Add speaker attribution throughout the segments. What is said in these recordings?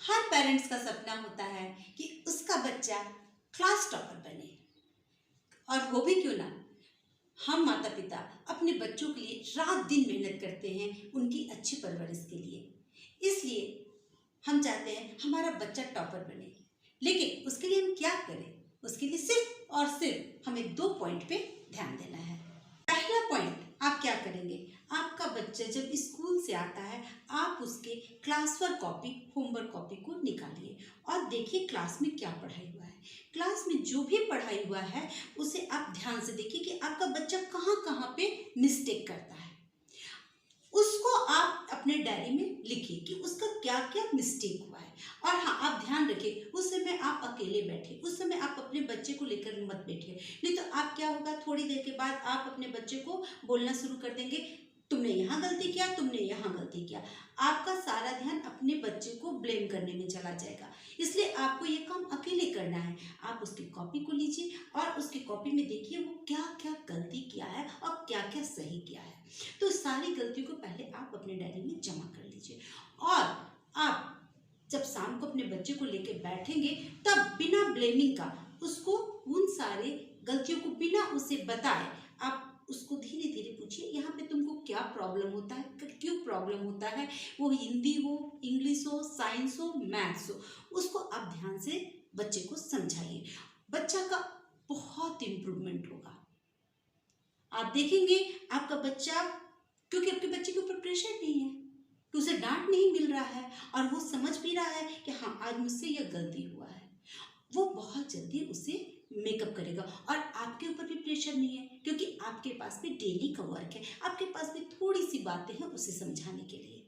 Speaker 1: हर parents का सपना होता है कि उसका बच्चा क्लास टॉपर बने, और वो भी क्यों ना। हम माता पिता अपने बच्चों के लिए रात दिन मेहनत करते हैं उनकी अच्छी परवरिश के लिए। इसलिए हम चाहते हैं हमारा बच्चा टॉपर बने, लेकिन उसके लिए हम क्या करें? उसके लिए सिर्फ और सिर्फ हमें 2 पॉइंट पे ध्यान देना है। पहला पॉइंट, आप क्या करेंगे? आपका बच्चा जब स्कूल से आता है, आप उसके class work copy, homework copy को निकालिए और देखिए क्लास में क्या पढ़ाई हुआ है। क्लास में जो भी पढ़ाई हुआ है उसे आप ध्यान से देखिए कि आपका बच्चा कहाँ कहाँ पे मिस्टेक करता है। उसको आप अपने डायरी में लिखिए कि उसका क्या क्या मिस्टेक हुआ है। और हाँ, आप ध्यान रखिए उस समय आप अकेले बैठे, उस समय आप अपने बच्चे को लेकर मत बैठिए, नहीं तो आप क्या होगा, थोड़ी देर के बाद आप अपने बच्चे को बोलना शुरू कर देंगे, तुमने यहाँ गलती किया, तुमने यहाँ गलती किया। आपका सारा ध्यान अपने बच्चे को ब्लेम करने में चला जाएगा। इसलिए आपको ये काम अकेले करना है। आप उसकी कॉपी को लीजिए और उसकी कॉपी में देखिए वो क्या क्या गलती किया है और क्या क्या सही किया है। तो सारी गलतियों को पहले आप अपने डायरी में जमा कर लीजिए, और आप जब शाम को अपने बच्चे को लेकर बैठेंगे तब बिना ब्लेमिंग का उसको उन सारे गलतियों को बिना उसे बताए आप उसको धीरे धीरे पूछिए, यहाँ पे तुमको क्या प्रॉब्लम होता है, क्यों प्रॉब्लम होता है। वो हिंदी हो, इंग्लिश हो, साइंस हो, मैथ्स हो, उसको आप ध्यान से बच्चे को समझाइए। बच्चा का बहुत इम्प्रूवमेंट होगा। आप देखेंगे आपका बच्चा, क्योंकि आपके बच्चे के ऊपर प्रेशर नहीं है कि उसे डांट नहीं मिल रहा है और वो समझ भी रहा है कि हाँ आज मुझसे यह गलती हुआ है, वो बहुत जल्दी उसे मेकअप करेगा। और आपके ऊपर भी प्रेशर नहीं है क्योंकि आपके पास भी डेली का वर्क है, आपके पास भी थोड़ी सी बातें हैं उसे समझाने के लिए।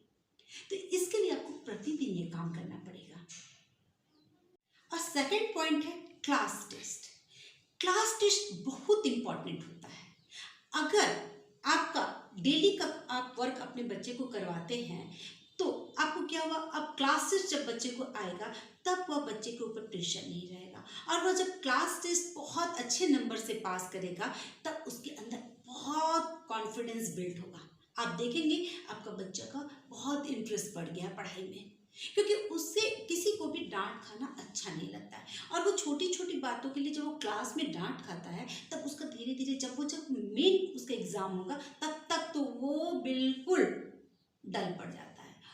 Speaker 1: तो इसके लिए आपको प्रतिदिन ये काम करना पड़ेगा। और सेकंड पॉइंट है क्लास टेस्ट। क्लास टेस्ट बहुत इंपॉर्टेंट होता है। अगर आपका डेली का आप वर्क अपने बच्चे को करवाते हैं तो आपको क्या हुआ, अब क्लासेस जब बच्चे को आएगा तब वह बच्चे के ऊपर प्रेशर नहीं रहेगा, और वह जब क्लास टेस्ट बहुत अच्छे नंबर से पास करेगा तब उसके अंदर बहुत कॉन्फिडेंस बिल्ड होगा। आप देखेंगे आपका बच्चा का बहुत इंटरेस्ट बढ़ गया पढ़ाई में, क्योंकि उससे किसी को भी डांट खाना अच्छा नहीं लगता है। और वो छोटी छोटी बातों के लिए जब वो क्लास में डांट खाता है तब उसका धीरे धीरे जब मेन उसका एग्जाम होगा तब तक तो वो बिल्कुल डल पड़ जाता है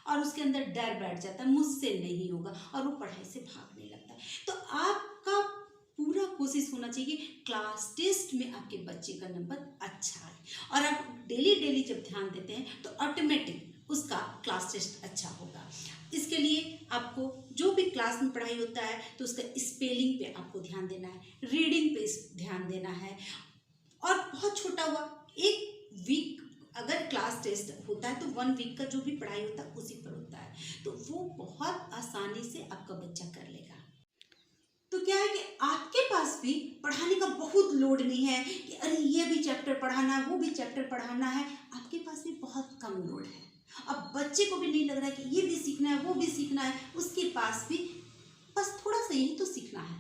Speaker 1: और उसके अंदर डर बैठ जाता है, मुझसे नहीं होगा, और वो पढ़ाई से भागने लगता है। तो आपका पूरा कोशिश होना चाहिए कि क्लास टेस्ट में आपके बच्चे का नंबर अच्छा आए, और आप डेली डेली जब ध्यान देते हैं तो ऑटोमेटिक उसका क्लास टेस्ट अच्छा होगा। इसके लिए आपको जो भी क्लास में पढ़ाई होता है तो उसका स्पेलिंग पे आपको ध्यान देना है, रीडिंग पे ध्यान देना है। और बहुत छोटा हुआ, एक वीक अगर क्लास टेस्ट होता है तो 1 वीक का जो भी पढ़ाई होता है उसी पर होता है, तो वो बहुत आसानी से आपका बच्चा कर लेगा। तो क्या है कि आपके पास भी पढ़ाने का बहुत लोड नहीं है कि अरे ये भी चैप्टर पढ़ाना है, वो भी चैप्टर पढ़ाना है। आपके पास भी बहुत कम लोड है। अब बच्चे को भी नहीं लग रहा है कि ये भी सीखना है, वो भी सीखना है, उसके पास भी बस थोड़ा सा यही तो सीखना है।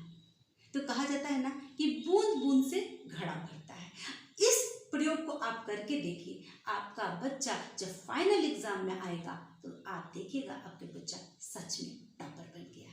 Speaker 1: तो कहा जाता है ना कि बूंद बूंद से घड़ा भरता है। इस प्रयोग को आप करके देखिए, आपका बच्चा जब फाइनल एग्जाम में आएगा तो आप देखिएगा आपके बच्चा सच में टॉपर बन गया।